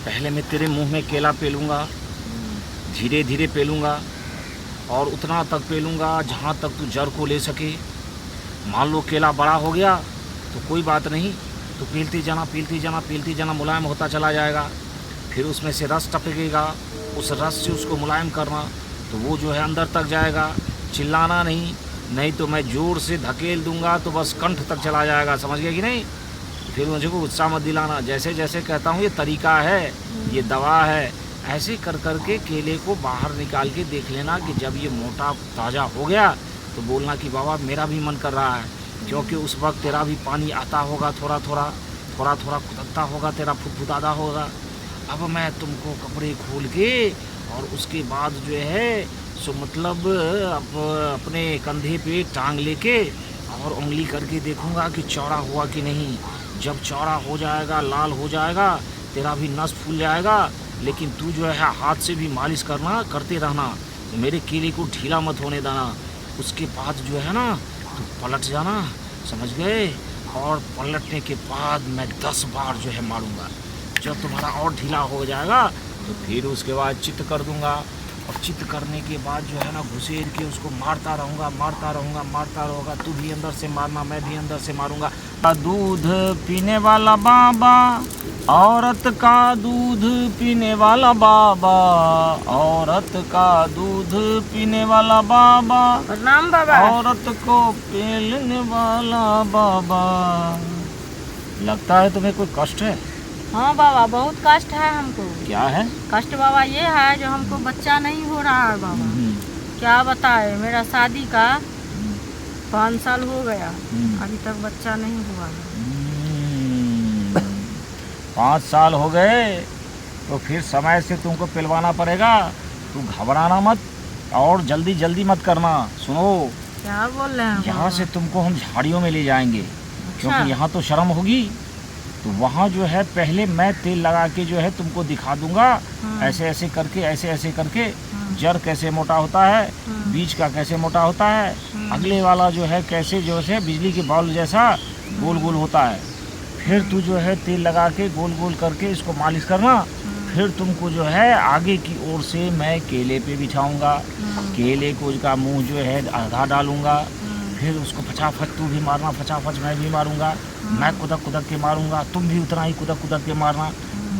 पहले मैं तेरे मुंह में केला पेलूँगा, धीरे धीरे पेलूँगा और उतना तक पेलूँगा जहाँ तक तू जड़ को ले सके। मान लो केला बड़ा हो गया तो कोई बात नहीं, तो पीलती जाना पीलती जाना पीलती जाना, मुलायम होता चला जाएगा। फिर उसमें से रस टपकेगा, उस रस से उसको मुलायम करना, तो वो जो है अंदर तक जाएगा। चिल्लाना नहीं, नहीं तो मैं ज़ोर से धकेल दूंगा तो बस कंठ तक चला जाएगा। समझ गया कि नहीं? फिर मुझे को गुस्सा मत दिलाना। जैसे जैसे कहता हूँ ये तरीका है, ये दवा है। ऐसे कर कर के केले को बाहर निकाल के देख लेना कि जब ये मोटा ताज़ा हो गया तो बोलना कि बाबा मेरा भी मन कर रहा है, क्योंकि उस वक्त तेरा भी पानी आता होगा, थोड़ा थोड़ा थोड़ा थोड़ा खुदकता होगा, तेरा फुदफुदादा होगा। अब मैं तुमको कपड़े खोल के और उसके बाद जो है सो मतलब अपने कंधे पे टांग लेके और उंगली करके देखूंगा कि चौड़ा हुआ कि नहीं। जब चौड़ा हो जाएगा, लाल हो जाएगा, तेरा भी नस फूल जाएगा। लेकिन तू जो है हाथ से भी मालिश करना, करते रहना, मेरे केले को ढीला मत होने देना। उसके बाद जो है ना तू पलट जाना, समझ गए? और पलटने के बाद मैं 10 बार जो है मारूंगा। जब तुम्हारा और ढीला हो जाएगा तो फिर उसके बाद चित्त कर दूंगा, और चित्त करने के बाद जो है ना घुसेड़ के उसको मारता रहूँगा मारता रहूँगा मारता रहूँगा। तू भी अंदर से मारना, मैं भी अंदर से मारूंगा। दूध पीने वाला बाबा, औरत का दूध पीने वाला बाबा, औरत का दूध पीने वाला बाबा, प्रणाम बाबा। औरत को पेलने वाला बाबा। लगता है तुम्हें कोई कष्ट है? हाँ बाबा, बहुत कष्ट है हमको। क्या है कष्ट बाबा ये है जो हमको बच्चा नहीं हो रहा है बाबा। क्या बताए, मेरा शादी का 5 साल हो गया, अभी तक बच्चा नहीं हुआ है। 5 साल हो गए तो फिर समय से तुमको पिलवाना पड़ेगा। तू घबराना मत और जल्दी जल्दी मत करना। सुनो, क्या बोल रहे हैं यहाँ बाबा? से तुमको हम झाड़ियों में ले जाएंगे, क्योंकि यहाँ तो शर्म होगी। तो वहाँ जो है पहले मैं तेल लगा के जो है तुमको दिखा दूंगा, ऐसे ऐसे करके जड़ कैसे मोटा होता है, बीज का कैसे मोटा होता है, अगले वाला जो है कैसे जो है बिजली के बॉल जैसा गोल गोल होता है। फिर तू जो है तेल लगा के गोल गोल करके इसको मालिश करना। फिर तुमको जो है आगे की ओर से मैं केले पे बिछाऊंगा, केले को उसका मुंह जो है आधा डालूंगा। फिर उसको फटाफट तू भी मारना, फटाफट मैं भी मारूंगा। मैं कुदक कुदक के मारूंगा, तुम भी उतना ही कुदक कुदक के मारना।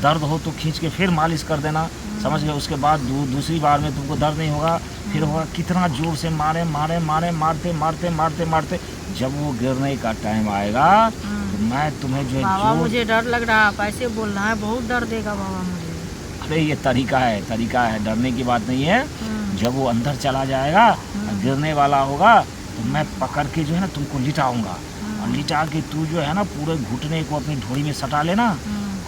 दर्द हो तो खींच के फिर मालिश कर देना, समझ गए? उसके बाद दूसरी बार में तुमको दर्द नहीं होगा। फिर होगा कितना जोर से मारे मारे मारे मारते मारते मारते मारते, जब वो गिरने का टाइम आएगा तो मैं तुम्हें जो बाबा मुझे डर लग रहा है, ऐसे बोल रहा है, बहुत डर देगा बाबा मुझे। अरे ये तरीका है, डरने की बात नहीं है। जब वो अंदर चला जाएगा, गिरने वाला होगा, तो मैं पकड़ के जो है ना तुमको लिटाऊंगा, और लिटा के तू जो है ना पूरे घुटने को अपनी ढोड़ी में सटा लेना,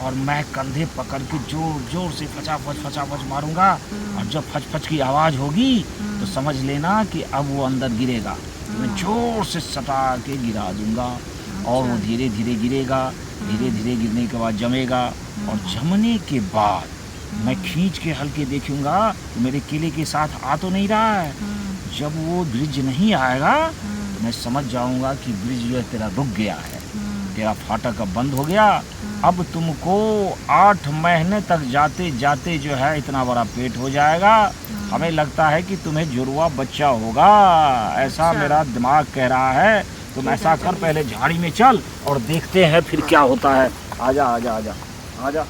और मैं कंधे पकड़ के जोर जोर से फचाफच मारूंगा। और जब फच की आवाज़ होगी तो समझ लेना कि अब वो अंदर गिरेगा। तो मैं जोर से सटा के गिरा दूंगा, और वो धीरे धीरे गिरेगा। धीरे धीरे गिरने के बाद जमेगा, और जमने के बाद मैं खींच के हल्के देखूंगा तो मेरे केले के साथ आ तो नहीं रहा है। जब वो ब्रिज नहीं आएगा तो मैं समझ जाऊंगा कि ब्रिज जो है तेरा रुक गया है, तेरा फाटक अब बंद हो गया। अब तुमको 8 महीने तक जाते जाते जो है इतना बड़ा पेट हो जाएगा। हमें लगता है कि तुम्हें जुड़वा बच्चा होगा, ऐसा मेरा दिमाग कह रहा है। तुम ऐसा कर, पहले झाड़ी में चल और देखते हैं फिर क्या होता है। आजा आजा आजा आजा।